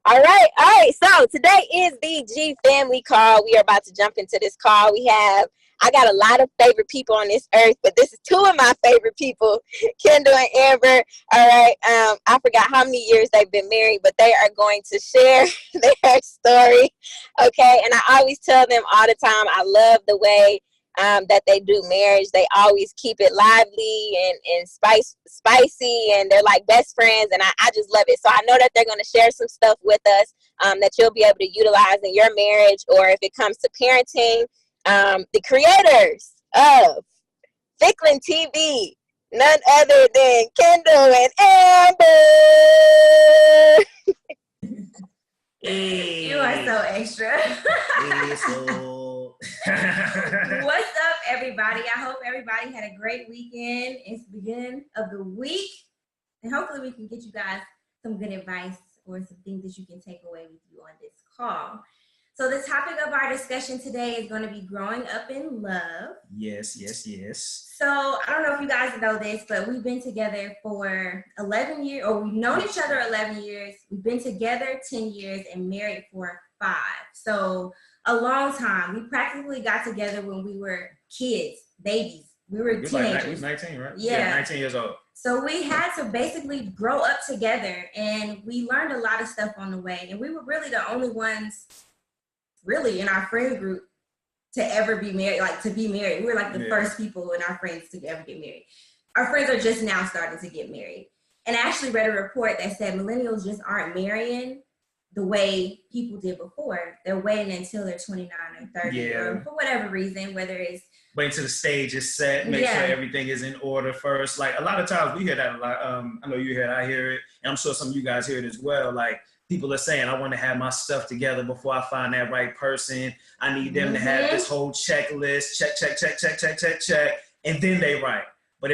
All right. So today is the GFamily Call. We are about to jump into this call. I got a lot of favorite people on this earth, but this is two of my favorite people, Kendall and Amber. All right. I forgot how many years they've been married, but they are going to share their story. Okay. And I always tell them all the time, I love the way that they do marriage. They always keep it lively and spicy, and they're like best friends, and I just love it. So I know that they're going to share some stuff with us that you'll be able to utilize in your marriage, or if it comes to parenting. The creators of FicklinTV, none other than Kendall and Amber. Hey. You are so extra. Hey, What's up, everybody? I hope everybody had a great weekend. It's the beginning of the week, and hopefully we can get you guys some good advice or some things that you can take away with you on this call. So the topic of our discussion today is going to be growing up in love. Yes. So I don't know if you guys know this, but we've been together for 11 years, or we've known each other 11 years. We've been together 10 years and married for 5. So a long time. We practically got together when we were kids, babies. We were teenagers. We was 19, right? Yeah, 19 years old. So we had to basically grow up together, and we learned a lot of stuff on the way. And we were really the only ones really in our friend group to ever be married, like to be married. We were like the first people in our friends to ever get married. Our friends are just now starting to get married. And I actually read a report that said millennials just aren't marrying the way people did before. They're waiting until they're 29 or 30 or for whatever reason, whether it's wait till the stage is set, make sure everything is in order first. Like a lot of times we hear that a lot. I know you hear it, I hear it, and I'm sure some of you guys hear it as well. Like people are saying, I want to have my stuff together before I find that right person. I need them to have this whole checklist, check, and then they write. But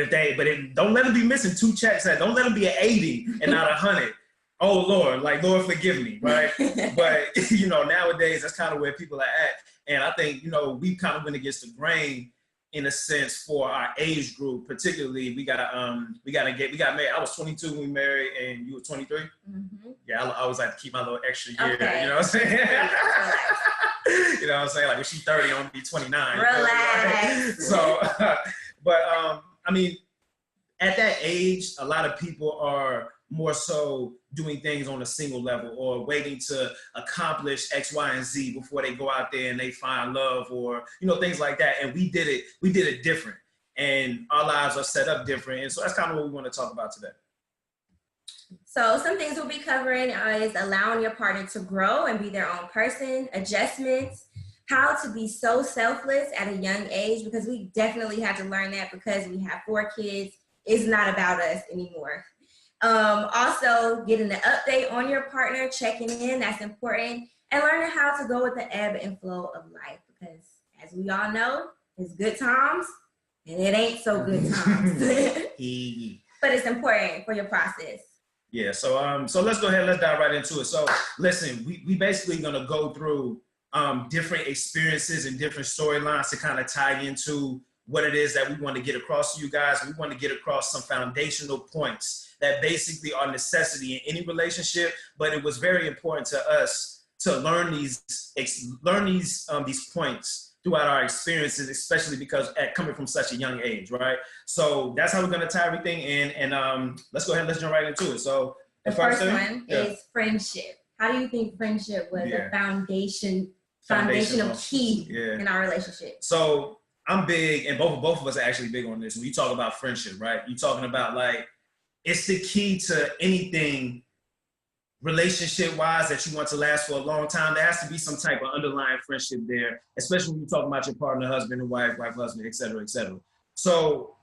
don't let them be missing 2 checks. Don't let them be an 80 and not 100. Oh Lord, like Lord forgive me, right? But nowadays that's kind of where people are at, and I think we kind of went against the grain in a sense for our age group, particularly. We got married. I was 22 when we married, and you were 23. Mm-hmm. Yeah, I always like to keep my little extra year. Okay. You know what I'm saying? You know what I'm saying? Like when she's 30, I'm gonna be 29. Relax. So, but I mean, at that age, a lot of people are more so doing things on a single level or waiting to accomplish X, Y, and Z before they go out there and they find love or, things like that. And we did it different, and our lives are set up different. And so that's kind of what we want to talk about today. So some things we'll be covering is allowing your partner to grow and be their own person, adjustments, how to be so selfless at a young age, because we definitely had to learn that because we have 4 kids. It's not about us anymore. Also getting the update on your partner, checking in, that's important, and learning how to go with the ebb and flow of life, because as we all know, it's good times and it ain't so good times. But it's important for your process. Yeah, so let's go ahead, let's dive right into it. So listen, we basically gonna go through different experiences and different storylines to kind of tie into what it is that we want to get across to you guys. We want to get across some foundational points that basically are necessity in any relationship, but it was very important to us to learn these points throughout our experiences, especially because coming from such a young age, right? So that's how we're going to tie everything in, and let's go ahead and let's jump right into it. So the first one is friendship. How do you think friendship was a foundational key in our relationship? So I'm big, and both of us are actually big on this. When you talk about friendship, right? You're talking about like, it's the key to anything relationship-wise that you want to last for a long time. There has to be some type of underlying friendship there, especially when you're talking about your partner, husband and wife, husband, et cetera, et cetera. So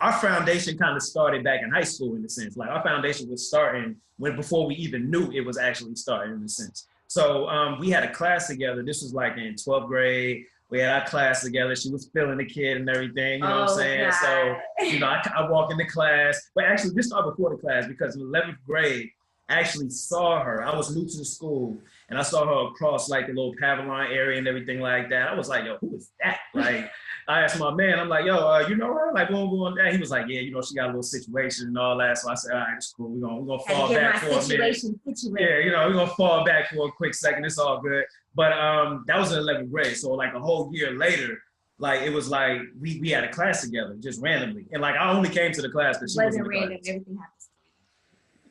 our foundation kind of started back in high school in a sense. Like our foundation was starting before we even knew it was actually starting in a sense. So we had a class together. This was like in 12th grade. We had our class together. She was feeling the kid and everything, you know what I'm saying? God. So, I walk into class, but actually this started before the class because in 11th grade, actually saw her. I was new to the school, and I saw her across like the little pavilion area and everything like that. I was like, yo, who is that? Like, I asked my man, I'm like, yo, you know her? Like, boom, boom, that. He was like, yeah, you know, she got a little situation and all that. So I said, all right, it's cool. We're gonna fall back for a minute. Yeah, you know, we're gonna fall back for a quick second. It's all good. But that was in 11th grade. So like a whole year later, like it was like we had a class together just randomly. And like I only came to the class because she was in the random, class. everything happens.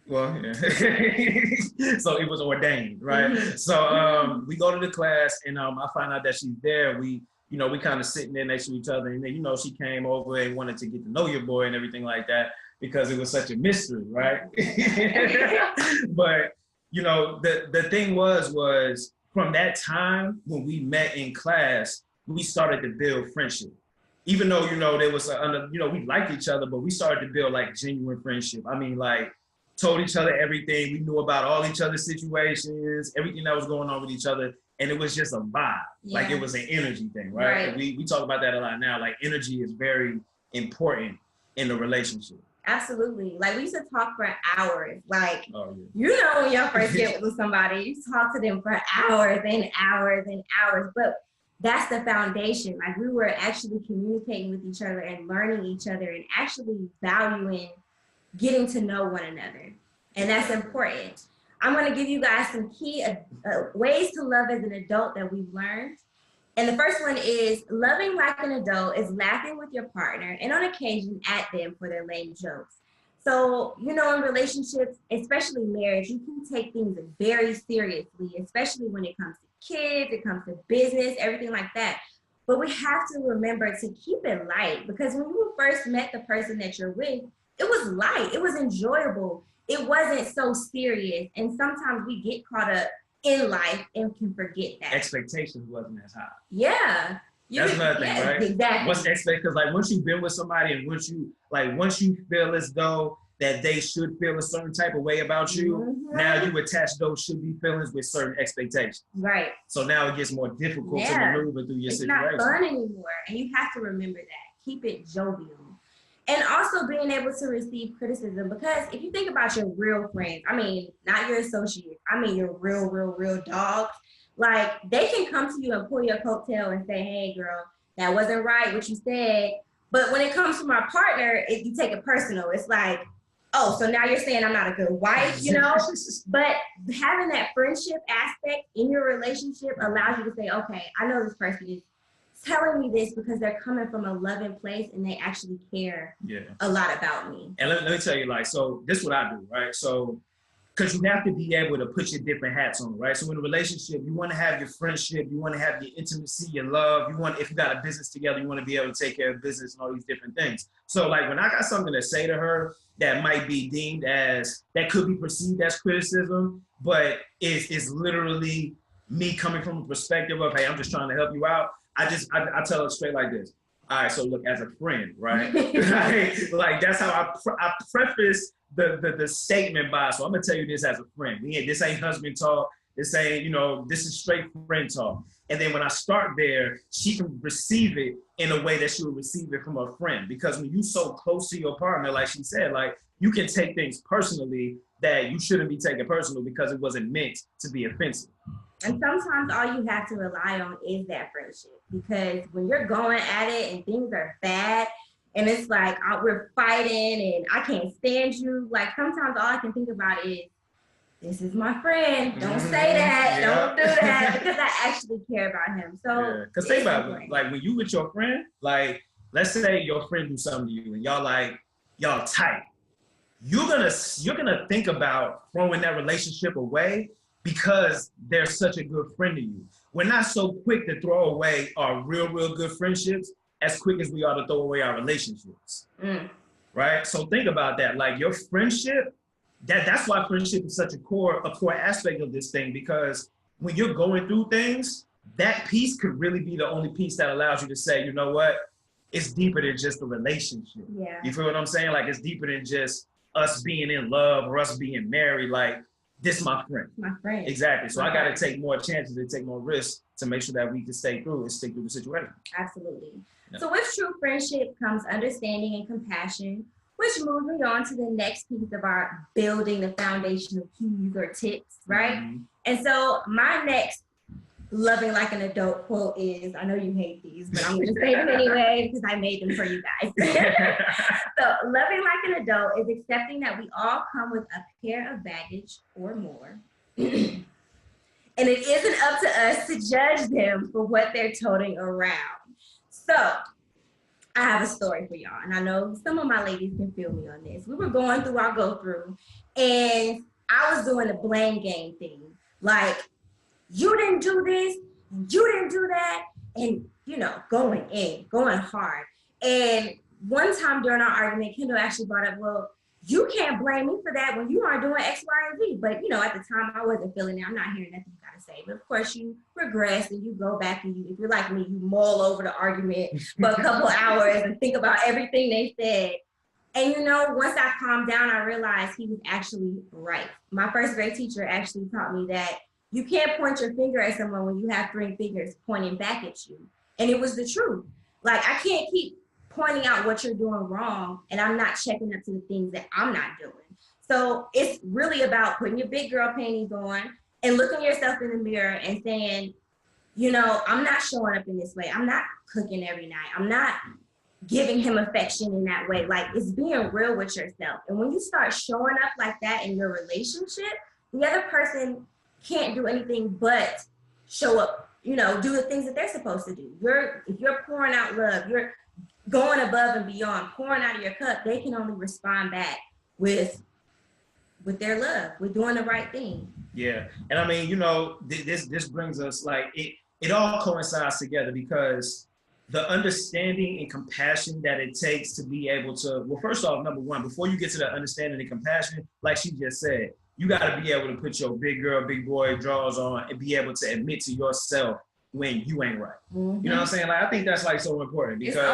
Well, yeah. So it was ordained, right? So we go to the class, and I find out that she's there. We kind of sitting there next to each other, and then, you know, she came over and wanted to get to know your boy and everything like that because it was such a mystery, right? But, you know, the thing was from that time when we met in class, we started to build friendship. Even though, you know, there was we liked each other, but we started to build like genuine friendship. I mean, like, told each other everything. We knew about all each other's situations, everything that was going on with each other. And it was just a vibe. Yeah. Like it was an energy thing, right? And we talk about that a lot now. Like energy is very important in a relationship. Absolutely. Like we used to talk for hours. Like, you know, when y'all first get with somebody, you talk to them for hours and hours and hours. But that's the foundation. Like we were actually communicating with each other and learning each other and actually valuing getting to know one another. And that's important. I'm going to give you guys some key ways to love as an adult that we've learned. And the first one is loving like an adult is laughing with your partner and on occasion at them for their lame jokes. So, you know, in relationships, especially marriage, you can take things very seriously, especially when it comes to kids, it comes to business, everything like that. But we have to remember to keep it light, because when you first met the person that you're with, it was light, it was enjoyable. It wasn't so serious. And sometimes we get caught up in life and can forget that. Expectations wasn't as high. Yeah. That's another thing, right? Exactly. What's the expectation? Because like once you've been with somebody and once you feel as though that they should feel a certain type of way about you, now you attach those should be feelings with certain expectations. Right. So now it gets more difficult to maneuver through your situation. It's not fun anymore. And you have to remember that. Keep it jovial. And also being able to receive criticism, because if you think about your real friends, I mean, not your associates, I mean your real dogs, like they can come to you and pull your coattail and say, hey girl, that wasn't right what you said. But when it comes to my partner, you take it personal. It's like, oh, so now you're saying I'm not a good wife, you know? But having that friendship aspect in your relationship allows you to say, okay, I know this person is telling me this because they're coming from a loving place and they actually care a lot about me. And let me tell you, like, so this is what I do, right? So, because you have to be able to put your different hats on, right? So in a relationship, you want to have your friendship, you want to have your intimacy, your love. If you got a business together, you want to be able to take care of business and all these different things. So like when I got something to say to her that might be deemed as, that could be perceived as criticism, but it's literally me coming from a perspective of, hey, I'm just trying to help you out. I tell her straight like this. All right, so look, as a friend, right? Like that's how I preface the statement by. So I'm gonna tell you this as a friend. This ain't husband talk. This ain't, you know, this is straight friend talk. And then when I start there, she can receive it in a way that she would receive it from a friend. Because when you so close to your partner, like she said, like you can take things personally that you shouldn't be taking personal because it wasn't meant to be offensive. And sometimes all you have to rely on is that friendship, because when you're going at it and things are bad and it's like we're fighting and I can't stand you, like sometimes all I can think about is, this is my friend. Don't say that. Don't do that, because I actually care about him. So because think about it, like when you with your friend, like let's say your friend do something to you and y'all tight. You're gonna think about throwing that relationship away because they're such a good friend to you. We're not so quick to throw away our real good friendships as quick as we are to throw away our relationships, right? So think about that. Like your friendship, that's why friendship is such a core aspect of this thing, because when you're going through things, that piece could really be the only piece that allows you to say, you know what, it's deeper than just a relationship. Yeah. You feel what I'm saying? Like it's deeper than just us being in love or us being married. Like, this is my friend. My friend. Exactly. So I got to take more chances and take more risks to make sure that we can stay through and stick through the situation. Absolutely. Yeah. So with true friendship comes understanding and compassion, which moves me on to the next piece of our building the foundational keys or tips, right? Mm-hmm. And so my next loving like an adult quote is, I know you hate these, but I'm going to say them anyway because I made them for you guys. So loving like an adult is accepting that we all come with a pair of baggage or more. And it isn't up to us to judge them for what they're toting around. So I have a story for y'all, and I know some of my ladies can feel me on this. We were going through our go-through, and I was doing the blame game thing. Like, you didn't do this, you didn't do that, and, you know, going hard. And one time during our argument, Kendall actually brought up, well, you can't blame me for that when you aren't doing X, Y, and Z. But, you know, at the time, I wasn't feeling it. I'm not hearing nothing you got to say. But, of course, you regress and you go back and if you're like me, you mull over the argument for a couple hours and think about everything they said. And, you know, once I calmed down, I realized he was actually right. My first grade teacher actually taught me that you can't point your finger at someone when you have three fingers pointing back at you. And it was the truth. Like, I can't keep pointing out what you're doing wrong and I'm not checking up to the things that I'm not doing. So it's really about putting your big girl panties on and looking yourself in the mirror and saying, you know, I'm not showing up in this way. I'm not cooking every night. I'm not giving him affection in that way. Like, it's being real with yourself. And when you start showing up like that in your relationship, the other person can't do anything but show up, you know, do the things that they're supposed to do. If you're pouring out love, you're going above and beyond, pouring out of your cup, they can only respond back with their love, with doing the right thing. Yeah. And I mean, you know, this brings us, like, it all coincides together because the understanding and compassion that it takes to be able to, well, first off, number one, before you get to the understanding and compassion, like she just said, you got to be able to put your big girl, big boy drawers on and be able to admit to yourself when you ain't right. Mm-hmm. You know what I'm saying? Like, I think that's, like, so important because it's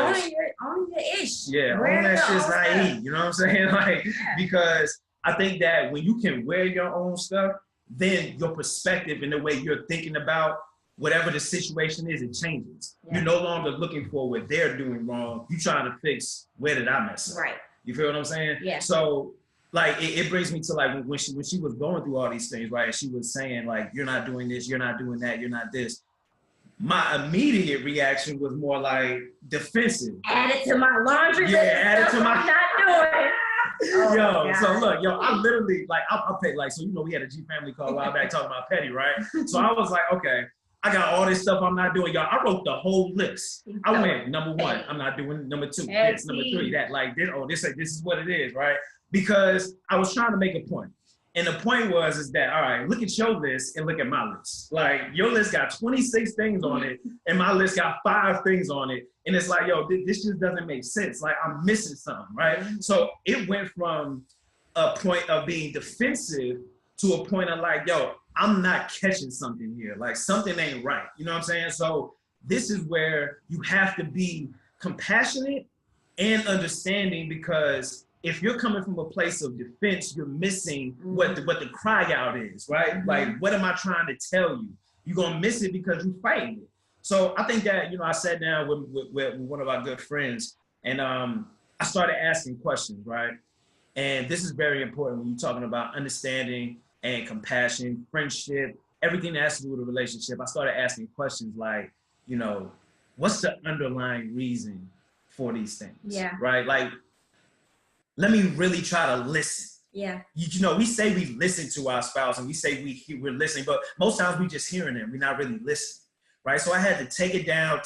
only your ish. Yeah, own that shit's naive. You know what I'm saying? Like, because I think that when you can wear your own stuff, then your perspective and the way you're thinking about whatever the situation is, it changes. Yeah. You're no longer looking for what they're doing wrong. You're trying to fix where did I mess up. Right. You feel what I'm saying? Yeah. So, like, it brings me to, like, when she was going through all these things, right? She was saying, like, you're not doing this, you're not doing that, you're not this. My immediate reaction was more like defensive. Add it to my laundry list. Yeah, add it to my. I'm not doing. Oh, so look, I literally, like, I'll pay, like, so, you know, we had a GFamily Call a while back talking about petty, right? So I was like, okay, I got all this stuff I'm not doing, y'all. I wrote the whole list. I went, number one, I'm not doing number two, this, number three, that, like, this is what it is, right? Because I was trying to make a point. And the point is that, all right, look at your list and look at my list. Like, your list got 26 things on it, and my list got 5 things on it. And it's like, yo, this just doesn't make sense. Like, I'm missing something, right? So it went from a point of being defensive to a point of, like, yo, I'm not catching something here. Like, something ain't right. You know what I'm saying? So this is where you have to be compassionate and understanding, because if you're coming from a place of defense, you're missing what the cry out is, right? Mm-hmm. Like, what am I trying to tell you? You're going to miss it because you're fighting it. So I think that, you know, I sat down with one of our good friends, and I started asking questions, right? And this is very important when you're talking about understanding and compassion, friendship, everything that has to do with a relationship. I started asking questions like, you know, what's the underlying reason for these things? Yeah. Right? Like, let me really try to listen. Yeah. You know, we say we listen to our spouse and we say we're listening, but most times we just hearing them. We're not really listening, right? So I had to take it down,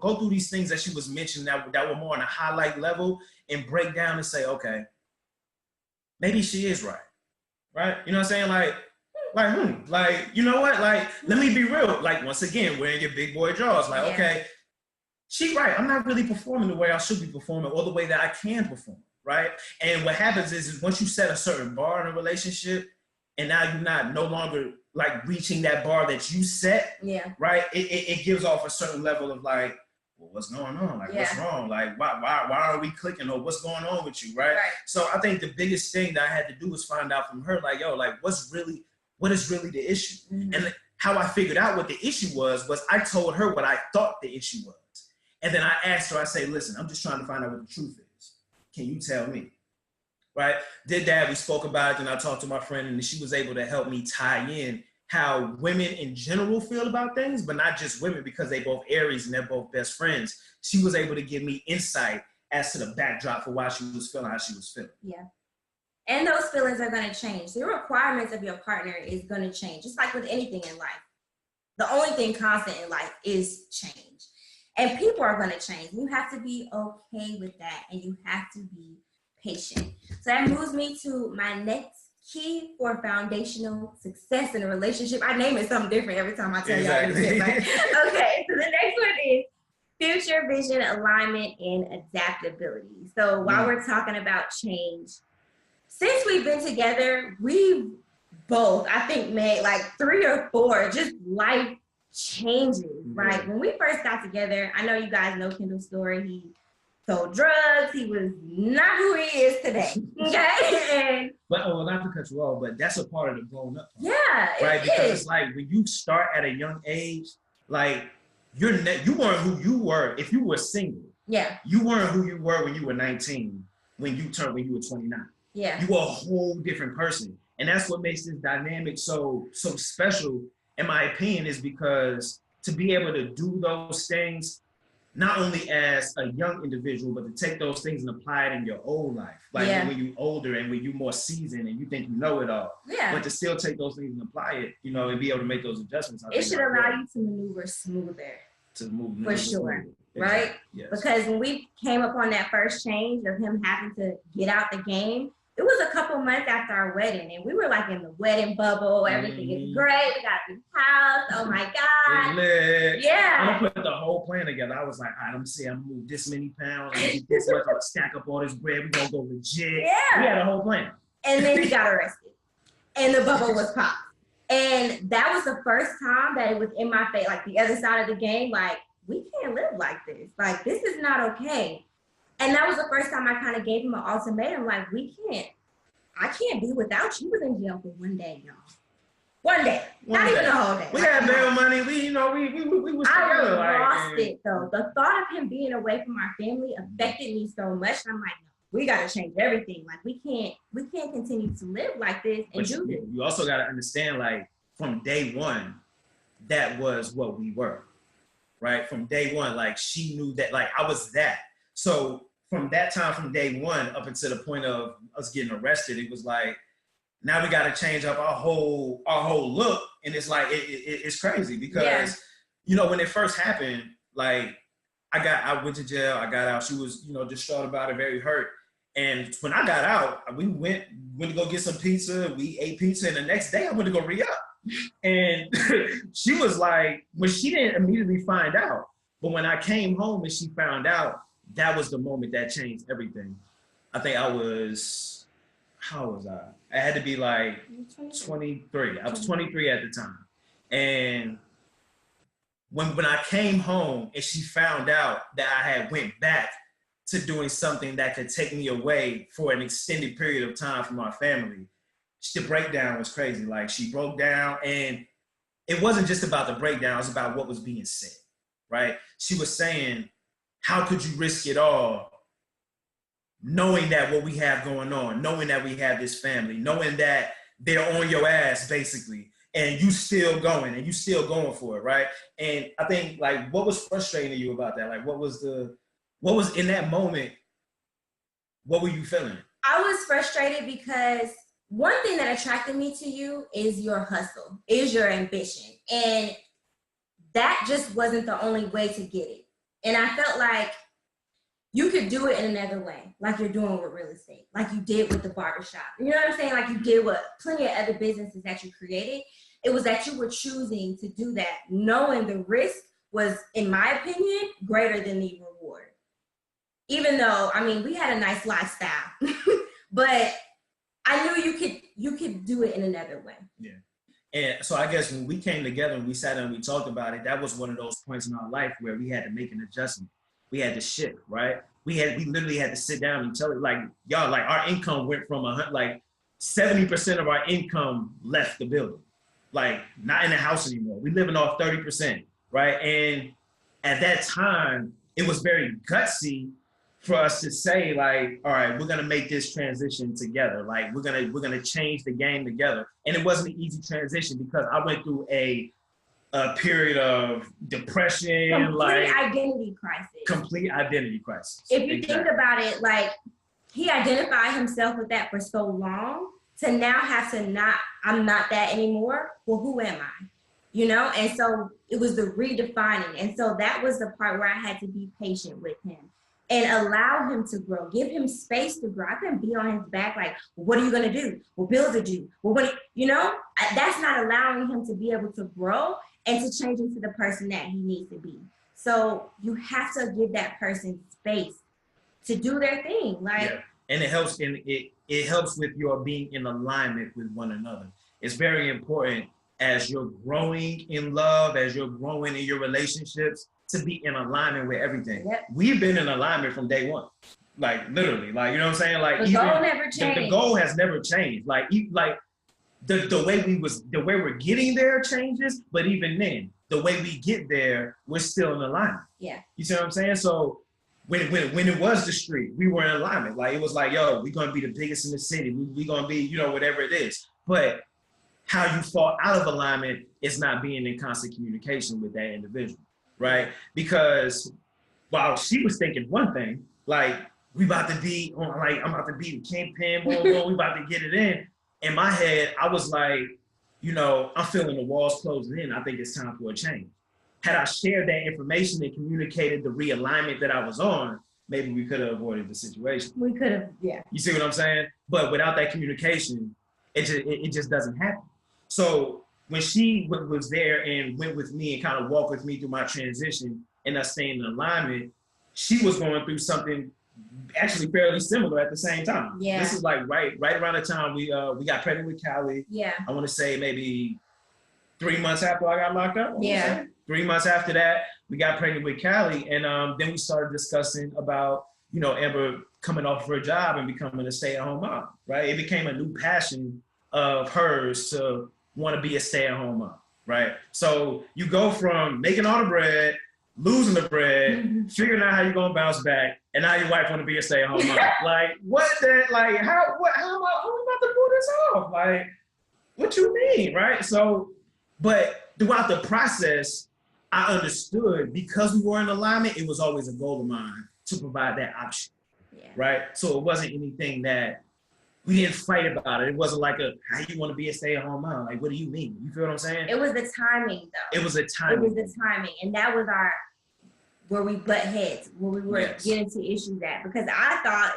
go through these things that she was mentioning that were more on a highlight level and break down and say, okay, maybe she is right, right? You know what I'm saying? Like, you know what? Like, let me be real. Like, once again, wearing your big boy drawers. Like, okay, she's right. I'm not really performing the way I should be performing or the way that I can perform. Right? And what happens is once you set a certain bar in a relationship and now you're no longer like reaching that bar that you set, right? It gives off a certain level of like, well, what's going on? Like, what's wrong? Like, why are we clicking, or what's going on with you, right? So I think the biggest thing that I had to do was find out from her, like, yo, like, what is really the issue? Mm-hmm. And how I figured out what the issue was I told her what I thought the issue was. And then I asked her, I say, listen, I'm just trying to find out what the truth is. Can you tell me? right? Did that, we spoke about it, and I talked to my friend, and she was able to help me tie in how women in general feel about things, but not just women, because they both Aries and they're both best friends. She was able to give me insight as to the backdrop for why she was feeling how she was feeling. Yeah. And those feelings are going to change. The requirements of your partner is going to change, just like with anything in life. The only thing constant in life is change. And people are going to change. You have to be okay with that, and you have to be patient. So that moves me to my next key for foundational success in a relationship. I name it something different every time I tell y'all this. Right? Okay, so the next one is future vision, alignment, and adaptability. So while we're talking about change, since we've been together, we've both, I think, made like 3 or 4 just life changes, right? When we first got together, I know you guys know Kendall's story. He sold drugs. He was not who he is today. Okay. But not to cut you off, but that's a part of the grown up part. Yeah, right? Because it's like when you start at a young age, like you weren't who you were if you were single. Yeah. You weren't who you were when you were 19, when you were 29. Yeah. You were a whole different person. And that's what makes this dynamic so special, in my opinion, is because to be able to do those things, not only as a young individual, but to take those things and apply it in your old life. Like when you're older and when you're more seasoned and you think you know it all. Yeah. But to still take those things and apply it, you know, and be able to make those adjustments. It should allow you to maneuver smoother. To move for sure. Exactly. Right? Yes. Because when we came upon that first change of him having to get out the game, it was a couple months after our wedding, and we were like in the wedding bubble. Everything is great. We got a new house. Oh my God. Yeah. I'm gonna put the whole plan together. I was like, all right, I'm gonna move this many pounds. I'm gonna get this much. I'm gonna stack up all this bread. We're gonna go legit. Yeah. We had a whole plan. And then he got arrested, and the bubble was popped. And that was the first time that it was in my face, like the other side of the game, like, we can't live like this. Like, this is not okay. And that was the first time I kind of gave him an ultimatum, like, I can't be without you. He was in jail for 1 day, y'all. 1 day. Not even a whole day. We had bail money. We was together. I lost it, though. The thought of him being away from our family affected me so much. And I'm like, no, we got to change everything. Like, we can't continue to live like this and do this. You also got to understand, like, from day one, that was what we were, right? From day one, like, she knew that, like, I was that. So from that time, from day one up until the point of us getting arrested, it was like, now we got to change up our whole look. And it's like, it's crazy because, you know, when it first happened, like, I went to jail, I got out. She was, you know, distraught about it, very hurt. And when I got out, we went to go get some pizza. We ate pizza. And the next day I went to go re-up. And she was like, well, she didn't immediately find out. But when I came home and she found out, that was the moment that changed everything. I think how was I? I had to be like 23. I was 23 at the time. And when I came home and she found out that I had went back to doing something that could take me away for an extended period of time from our family, the breakdown was crazy. Like, she broke down, and it wasn't just about the breakdown, it was about what was being said, right? She was saying, how could you risk it all knowing that what we have going on, knowing that we have this family, knowing that they're on your ass, basically, and you still going, and you still going for it, right? And I think, like, what was frustrating to you about that? Like, what was in that moment, what were you feeling? I was frustrated because one thing that attracted me to you is your hustle, is your ambition. And that just wasn't the only way to get it. And I felt like you could do it in another way, like you're doing with real estate, like you did with the barbershop. You know what I'm saying? Like you did with plenty of other businesses that you created. It was that you were choosing to do that, knowing the risk was, in my opinion, greater than the reward. Even though, I mean, we had a nice lifestyle, but I knew you could do it in another way. Yeah. And so I guess when we came together and we sat down and we talked about it, that was one of those points in our life where we had to make an adjustment. We had to shift, right? We literally had to sit down and tell it, like, y'all, like, our income went from like 70% of our income left the building, like, not in the house anymore. We living off 30%, right? And at that time, it was very gutsy for us to say like, all right, we're gonna make this transition together. Like we're gonna change the game together. And it wasn't an easy transition because I went through a period of depression, complete identity crisis. If you think about it, like he identified himself with that for so long to now have to I'm not that anymore. Well, who am I? You know? And so it was the redefining. And so that was the part where I had to be patient with him and allow him to grow, give him space to grow. I couldn't be on his back like, well, what are you going to do? Well, bills are due. Well, that's not allowing him to be able to grow and to change into the person that he needs to be. So you have to give that person space to do their thing. And it helps it helps with your being in alignment with one another. It's very important as you're growing in love, as you're growing in your relationships, to be in alignment with everything. Yep. We've been in alignment from day one. Like literally, like, you know what I'm saying? Like the goal never changed. The goal has never changed. Like the way we're getting there changes, but even then, the way we get there, we're still in alignment. Yeah. You see what I'm saying? So when it was the street, we were in alignment. Like it was like, yo, we're gonna be the biggest in the city. We're gonna be, whatever it is. But how you fall out of alignment is not being in constant communication with that individual, right? Because while she was thinking one thing, like we about to be on, like I'm about to be the kingpin, we about to get it in my head, I was like, I'm feeling the walls closing in. I think it's time for a change. Had I shared that information and communicated the realignment that I was on, maybe we could have avoided the situation. We could have, yeah. You see what I'm saying? But without that communication, it just doesn't happen. So when she was there and went with me and kind of walked with me through my transition and us staying in alignment, she was going through something actually fairly similar at the same time. Yeah. This is like right around the time we got pregnant with Callie. Yeah. I want to say maybe 3 months after I got locked up. Yeah. 3 months after that, we got pregnant with Callie, and then we started discussing about Amber coming off of her job and becoming a stay-at-home mom. Right. It became a new passion of hers to want to be a stay-at-home mom. Right. So you go from making all the bread, losing the bread, figuring out how you're gonna bounce back, and now your wife want to be a stay-at-home mom. Like, what that? Like, how am I about to pull this off? Like, what you mean, right? So, but throughout the process, I understood because we were in alignment, it was always a goal of mine to provide that option, right? So it wasn't anything that we didn't fight about it. It wasn't like how you want to be a stay-at-home mom? Like, what do you mean? You feel what I'm saying? It was the timing, though. It was the timing. And that was where we butt heads, where we were getting to issues at. Because I thought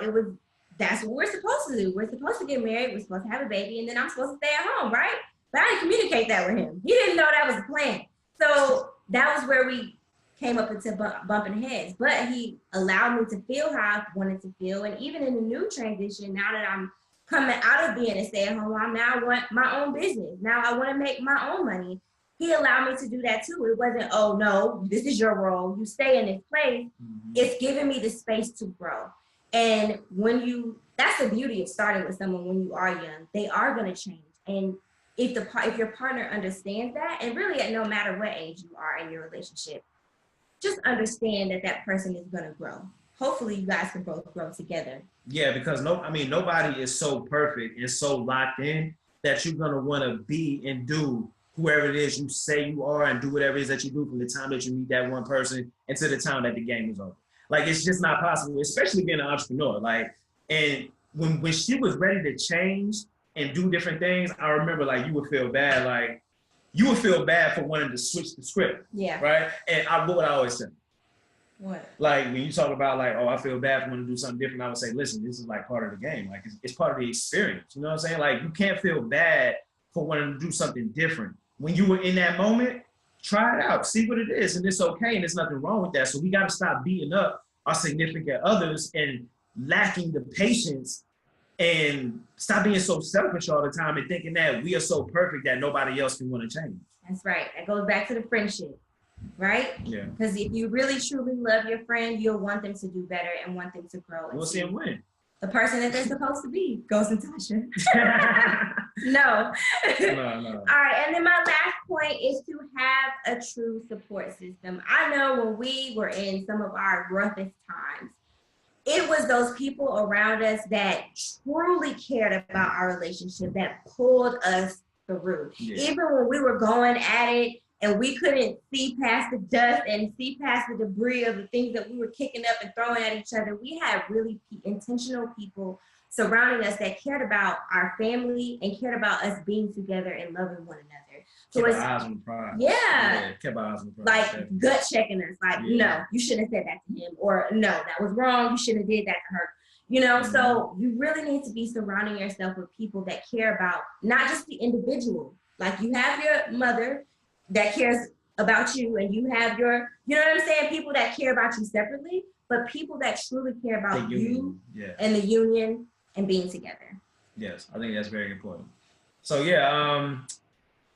that's what we're supposed to do. We're supposed to get married, we're supposed to have a baby, and then I'm supposed to stay at home, right? But I didn't communicate that with him. He didn't know that was the plan. So that was where we came up into bumping heads. But he allowed me to feel how I wanted to feel. And even in the new transition, now that I'm coming out of being a stay-at-home mom, now I want my own business. Now I want to make my own money. He allowed me to do that too. It wasn't, oh no, this is your role. You stay in this place. Mm-hmm. It's giving me the space to grow. And that's the beauty of starting with someone when you are young. They are going to change. And if your partner understands that, and really at no matter what age you are in your relationship, just understand that person is going to grow. Hopefully you guys can both grow together. Yeah, because nobody is so perfect and so locked in that you're going to want to be and do whoever it is you say you are and do whatever it is that you do from the time that you meet that one person until the time that the game is over. Like, it's just not possible, especially being an entrepreneur. Like, and when she was ready to change and do different things, I remember, like, you would feel bad. Like, you would feel bad for wanting to switch the script. Yeah. Right? And what would I always say? What? Like, when you talk about, like, oh, I feel bad for wanting to do something different, I would say, listen, this is, like, part of the game. Like, it's part of the experience. You know what I'm saying? Like, you can't feel bad for wanting to do something different. When you were in that moment, try it out, see what it is, and it's okay, and there's nothing wrong with that. So we got to stop beating up our significant others and lacking the patience and stop being so selfish all the time and thinking that we are so perfect that nobody else can want to change. That's right. That goes back to the friendship, right? Yeah. Because if you really truly love your friend, you'll want them to do better and want them to grow. We'll see them win. The person that they're supposed to be, Ghost and Tasha. No. No. All right, and then my last point is to have a true support system. I know when we were in some of our roughest times, it was those people around us that truly cared about our relationship that pulled us through. Yeah. Even when we were going at it and we couldn't see past the dust and see past the debris of the things that we were kicking up and throwing at each other, we had really intentional people surrounding us that cared about our family and cared about us being together and loving one another. So kept our eyes on the prize. Yeah. Kept our eyes on the prize. Like gut checking us. Like, no, you shouldn't have said that to him. Or no, that was wrong. You shouldn't have did that to her. You know, so you really need to be surrounding yourself with people that care about not just the individual. Like you have your mother that cares about you, and you have your, you know what I'm saying, people that care about you separately, but people that truly care about you and the union and being together. Yes, I think that's very important. So yeah,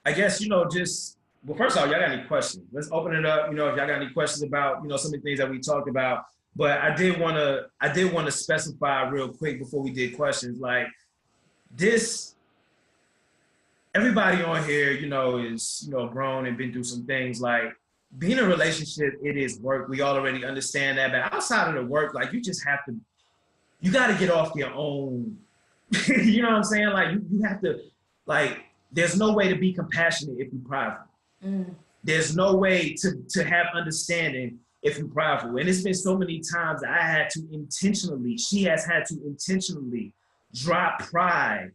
I guess, you know, just, well, first off, y'all got any questions? Let's open it up. You know, if y'all got any questions about, you know, some of the things that we talked about. But I did want to specify real quick before we did questions, like this, everybody on here, you know, is, you know, grown and been through some things. Like being in a relationship, it is work. We already understand that. But outside of the work, like you just have to, you got to get off your own. You know what I'm saying? Like you have to, like, there's no way to be compassionate if you're prideful. There's no way to have understanding if you're prideful. And it's been so many times that I had to intentionally, she has had to intentionally drop pride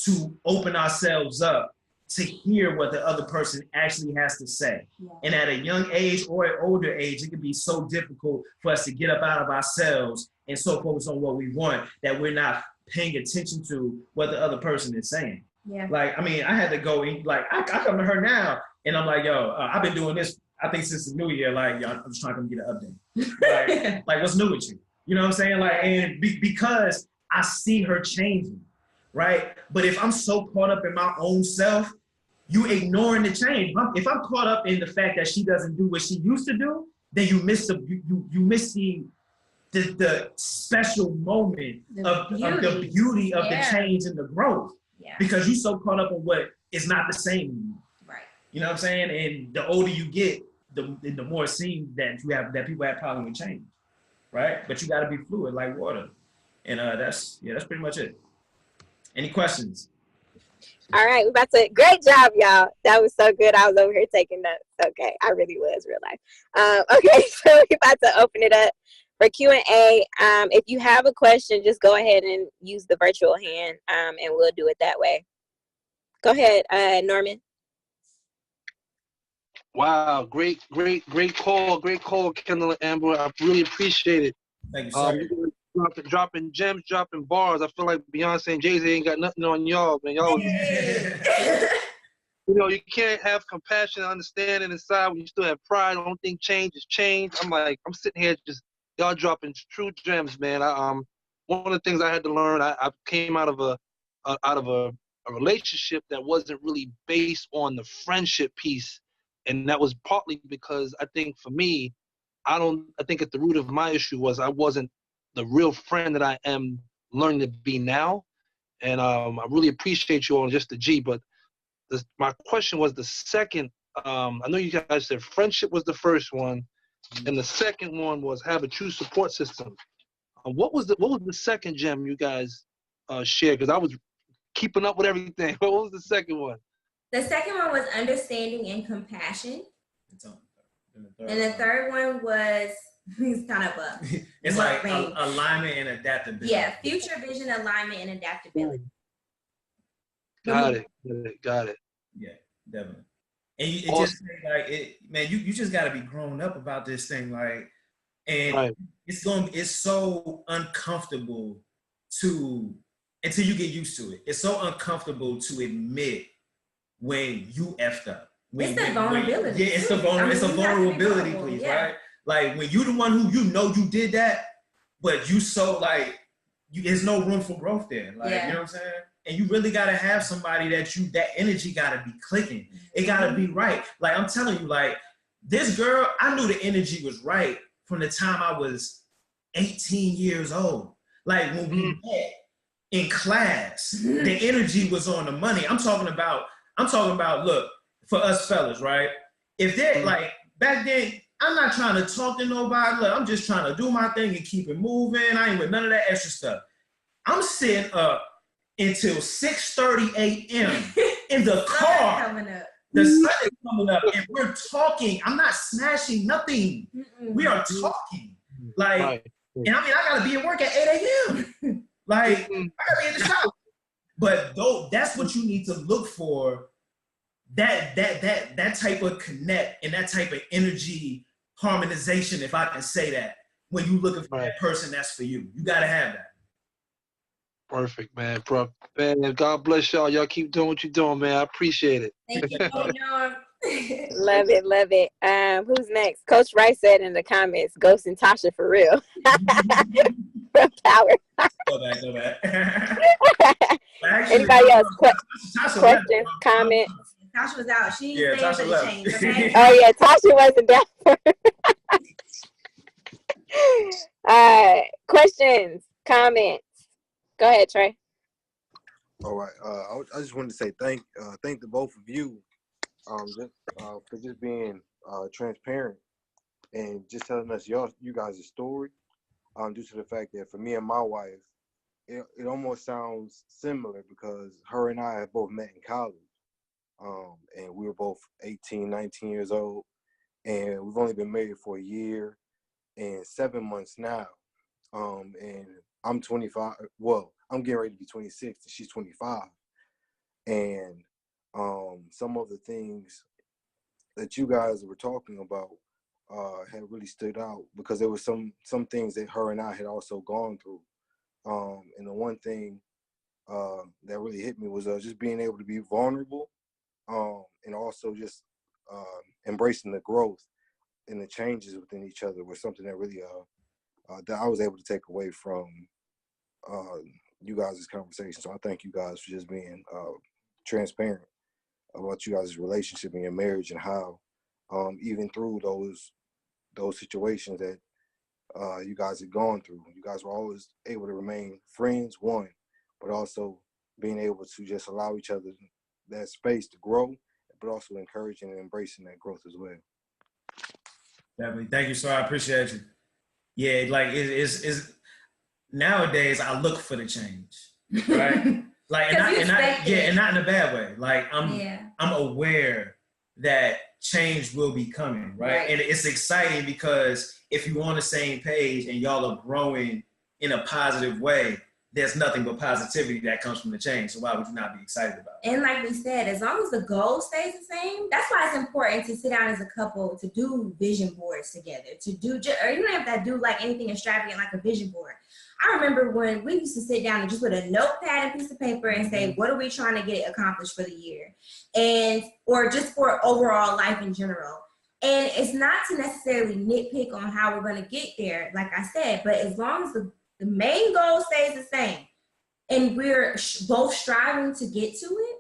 to open ourselves up to hear what the other person actually has to say. Yeah. And at a young age or an older age, it can be so difficult for us to get up out of ourselves and so focus on what we want that we're not paying attention to what the other person is saying. Yeah. Like, I mean, I had to go in, like, I come to her now and I'm like, yo, I've been doing this, I think since the new year, like, yo, I'm just trying to come get an update. Like, what's new with you? You know what I'm saying? Like, and because I see her changing, right? But if I'm so caught up in my own self, you ignoring the change. If I'm caught up in the fact that she doesn't do what she used to do, then you miss the special moment of the beauty of the change and the growth. Yeah. Because you're so caught up on what is not the same anymore. Right. You know what I'm saying? And the older you get, the more it seems that people have problem with change. Right? But you gotta be fluid like water. And that's pretty much it. Any questions? All right, we're about to, great job, y'all. That was so good. I was over here taking notes. Okay, I really was, real life. Okay, so we're about to open it up for Q&A. If you have a question, just go ahead and use the virtual hand, and we'll do it that way. Go ahead, Norman. Wow, great call, Kendall and Amber. I really appreciate it. Thank you, sir. Dropping gems, dropping bars. I feel like Beyonce and Jay-Z ain't got nothing on y'all, man. Y'all, you know, you can't have compassion and understanding inside when you still have pride. I don't think change is change. I'm sitting here just, y'all dropping true gems, man. One of the things I had to learn, I came out of a relationship that wasn't really based on the friendship piece. And that was partly because I think for me, I think at the root of my issue was I wasn't the real friend that I am learning to be now. And I really appreciate you all, just the G, but my question was the second, I know you guys said friendship was the first one, and the second one was have a true support system. What was the second gem you guys shared? Because I was keeping up with everything. What was the second one? The second one was understanding and compassion. And the third one was, it's kind of it's like alignment and adaptability. Yeah, future vision, alignment, and adaptability. Got it. Yeah, definitely. And it awesome. Just like it, man. You just got to be grown up about this thing, like, and right. It's so uncomfortable until you get used to it. It's so uncomfortable to admit when you effed up. It's the vulnerability. It's a vulnerability, please, yeah. Right? Like when you the one who you know you did that, but you so like there's no room for growth there. Like you know what I'm saying? And you really gotta have somebody that energy gotta be clicking. It gotta be right. Like I'm telling you, like this girl, I knew the energy was right from the time I was 18 years old. Like when we met in class, the energy was on the money. I'm talking about, look, for us fellas, right? If they're like back then, I'm not trying to talk to nobody. Look, I'm just trying to do my thing and keep it moving. I ain't with none of that extra stuff. I'm sitting up until 6:30 a.m. in the car. The sun is coming up, and we're talking. I'm not smashing nothing. We are talking. Like, and I mean, I gotta be at work at 8 a.m. Like, I gotta be in the shop. But though, that's what you need to look for. That type of connect and that type of energy harmonization, if I can say that, when you looking for that person that's for you. You gotta have that. Perfect, man. Bro, man, God bless y'all. Y'all keep doing what you're doing, man. I appreciate it. Thank you. Love it, love it. Who's next? Coach Rice said in the comments, Ghost and Tasha for real. Power. Go back. Anybody else? Questions, comments? Tasha was out. She yeah, stayed for the left. change, okay? Oh yeah, Tasha wasn't down for it. Questions, comments. Go ahead, Trey. All right. I just wanted to say thank the both of you for just being transparent and just telling us you guys' story. Due to the fact that for me and my wife, it almost sounds similar because her and I have both met in college. And we were both 18, 19 years old. And we've only been married for a year and 7 months now. And I'm 25. Well, I'm getting ready to be 26 and she's 25. And some of the things that you guys were talking about had really stood out because there were some things that her and I had also gone through. And the one thing that really hit me was just being able to be vulnerable and also just embracing the growth and the changes within each other was something that really that I was able to take away from you guys' conversation. So I thank you guys for just being transparent about you guys' relationship and your marriage and how even through those situations that you guys had gone through, you guys were always able to remain friends, one, but also being able to just allow each other that space to grow, but also encouraging and embracing that growth as well. Definitely. Thank you, sir. I appreciate you. Yeah, like it's nowadays I look for the change, right? Like and not in a bad way. Like I'm aware that change will be coming, right? And it's exciting because if you're on the same page and y'all are growing in a positive way, there's nothing but positivity that comes from the change. So why would you not be excited about it? And like we said, as long as the goal stays the same, that's why it's important to sit down as a couple to do vision boards together. Or you don't have to do like anything extravagant like a vision board. I remember when we used to sit down and just with a notepad and piece of paper and say, what are we trying to get accomplished for the year? Or just for overall life in general. And it's not to necessarily nitpick on how we're going to get there, like I said, but as long as the main goal stays the same and we're both striving to get to it,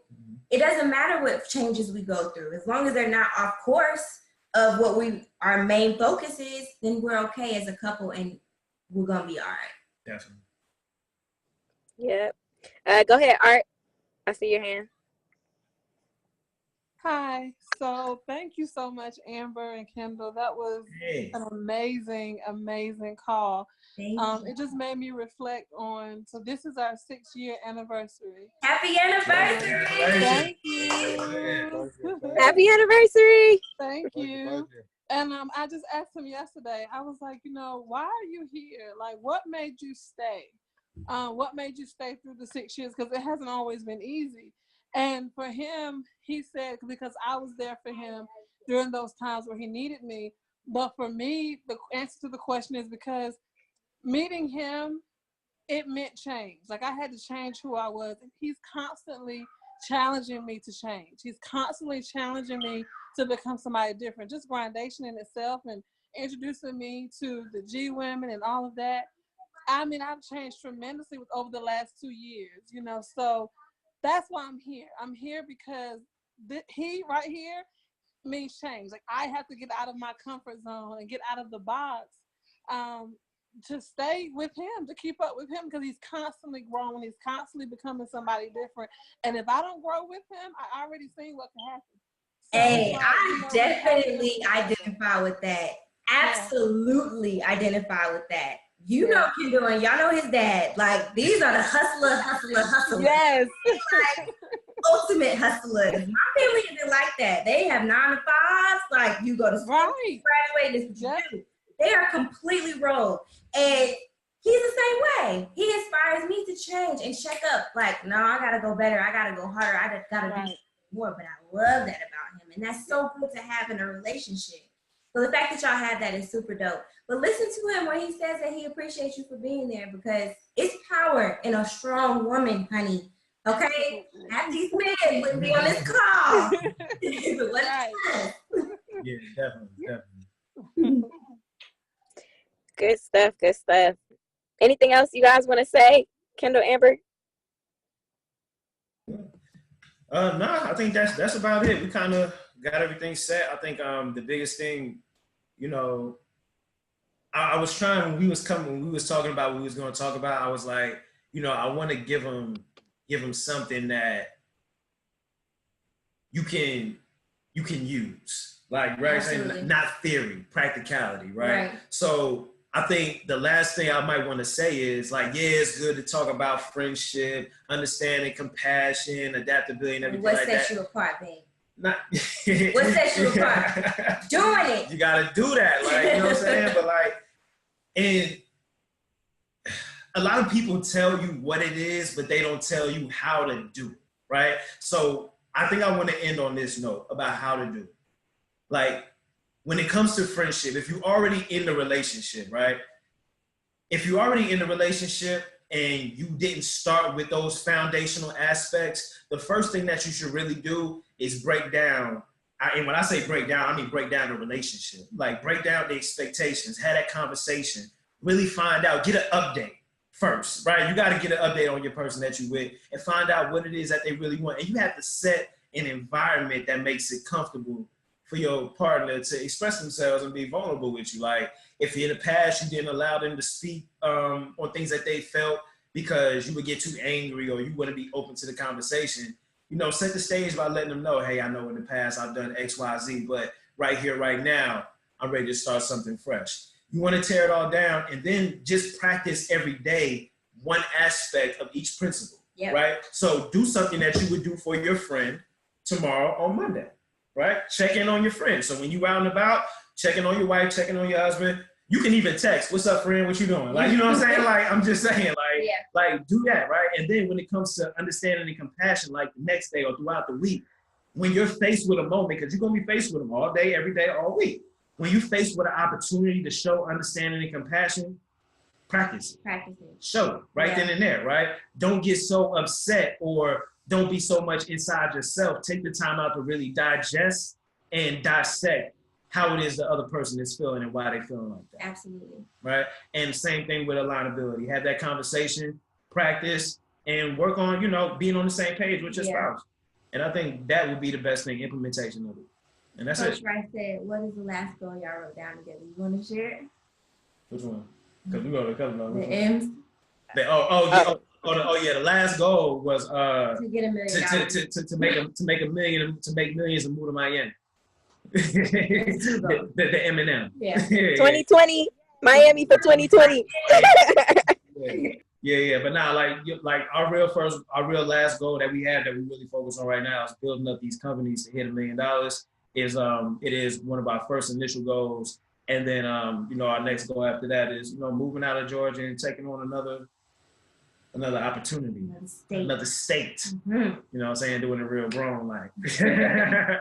it doesn't matter what changes we go through. As long as they're not off course of what our main focus is, then we're okay as a couple and we're going to be all right. Definitely. Yep. Go ahead, Art. I see your hand. Hi. So thank you so much, Amber and Kendall. That was an amazing, amazing call. It just made me reflect on, so this is our 6-year anniversary. Happy anniversary! Thank you. Happy anniversary! Thank you. And I just asked him yesterday, I was like, why are you here? Like, what made you stay? What made you stay through the 6 years? Because it hasn't always been easy. And for him, he said, because I was there for him during those times where he needed me. But for me, the answer to the question is because meeting him, it meant change. Like I had to change who I was. And he's constantly challenging me to change. He's constantly challenging me to become somebody different. Just grindation in itself and introducing me to the G women and all of that. I mean, I've changed tremendously over the last 2 years, so that's why I'm here. I'm here because he right here means change. Like I have to get out of my comfort zone and get out of the box to stay with him, to keep up with him, because he's constantly growing. He's constantly becoming somebody different. And if I don't grow with him, I already seen what can happen. So I definitely identify with that. absolutely identify with that. You know Kendall, and y'all know his dad. Like, these are the hustlers. Yes. Like, ultimate hustlers. My family isn't like that. They have 9 to 5s. Like, you go to school, graduate, this is what you do. They are completely rolled. And he's the same way. He inspires me to change and check up. Like, no, I gotta go better. I gotta go harder. I gotta do more. But I love that about him. And that's so good to have in a relationship. So the fact that y'all have that is super dope. But listen to him when he says that he appreciates you for being there, because it's power in a strong woman, honey. Okay? Half these men wouldn't be on this call. Yeah, definitely. Good stuff, good stuff. Anything else you guys want to say, Kendall, Amber? No, I think that's about it. We kind of got everything set. I think the biggest thing, you know, I was trying when we was talking about what we was going to talk about. I was like, you know, I want to give him something that you can use, like, right? Saying not theory, practicality, right? So I think the last thing I might want to say is, like, yeah, it's good to talk about friendship, understanding, compassion, adaptability, and everything like that. What sets you apart, babe? Not what sets you apart? Doing it. You gotta do that, like, you know what I'm saying? But like, and a lot of people tell you what it is, but they don't tell you how to do it, right? So I think I want to end on this note about how to do it. Like, when it comes to friendship, if you're already in the relationship, right? If you're already in the relationship and you didn't start with those foundational aspects, the first thing that you should really do is break down. And when I say break down, I mean break down the relationship. Like, break down the expectations, have that conversation, really find out, get an update first, right? You got to get an update on your person that you're with and find out what it is that they really want. And you have to set an environment that makes it comfortable for your partner to express themselves and be vulnerable with you. Like, if in the past you didn't allow them to speak on things that they felt because you would get too angry or you wouldn't be open to the conversation, you know, set the stage by letting them know, hey, I know in the past I've done X, Y, Z, but right here, right now, I'm ready to start something fresh. You want to tear it all down and then just practice every day one aspect of each principle, right? So do something that you would do for your friend tomorrow on Monday. Right? Check in on your friends. So when you out and about, checking on your wife, checking on your husband, you can even text, what's up, friend? What you doing? Like, you know what I'm saying? Like, I'm just saying, like, do that, right? And then when it comes to understanding and compassion, like the next day or throughout the week, when you're faced with a moment, because you're going to be faced with them all day, every day, all week. When you're faced with an opportunity to show understanding and compassion, practice it. Show it right then and there, right? Don't get so upset or don't be so much inside yourself. Take the time out to really digest and dissect how it is the other person is feeling and why they're feeling like that. Absolutely. Right? And same thing with alignability. Have that conversation, practice, and work on, you know, being on the same page with your spouse. And I think that would be the best thing, implementation of it. And that's Coach Rice said, what is the last goal y'all wrote down together? You want to share it? Which one? Because we wrote a couple of them. The M's? The last goal was to get $1 million. to make millions and move to Miami. the M&M. Yeah. 2020 Miami for 2020. Yeah. But now, like our real last goal that we have that we really focus on right now is building up these companies to hit $1 million. It is one of our first initial goals, and then you know, our next goal after that is, you know, moving out of Georgia and taking on another opportunity, another state. Mm-hmm. You know what I'm saying? Doing it real grown, like. Yeah,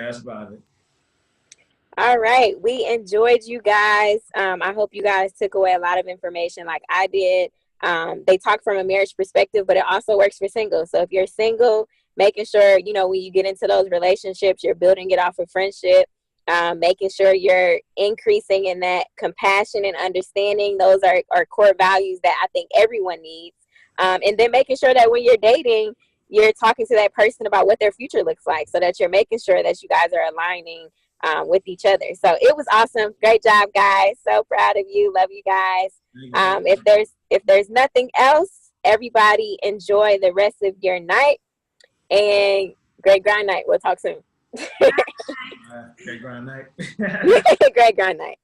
that's about it. All right. We enjoyed you guys. I hope you guys took away a lot of information like I did. They talk from a marriage perspective, but it also works for singles. So if you're single, making sure, you know, when you get into those relationships, you're building it off of friendship, making sure you're increasing in that compassion and understanding. Those are core values that I think everyone needs. And then making sure that when you're dating, you're talking to that person about what their future looks like, so that you're making sure that you guys are aligning with each other. So it was awesome. Great job, guys. So proud of you. Love you guys. If there's nothing else, everybody enjoy the rest of your night and great grind night. We'll talk soon. Great grind night. Great grind night.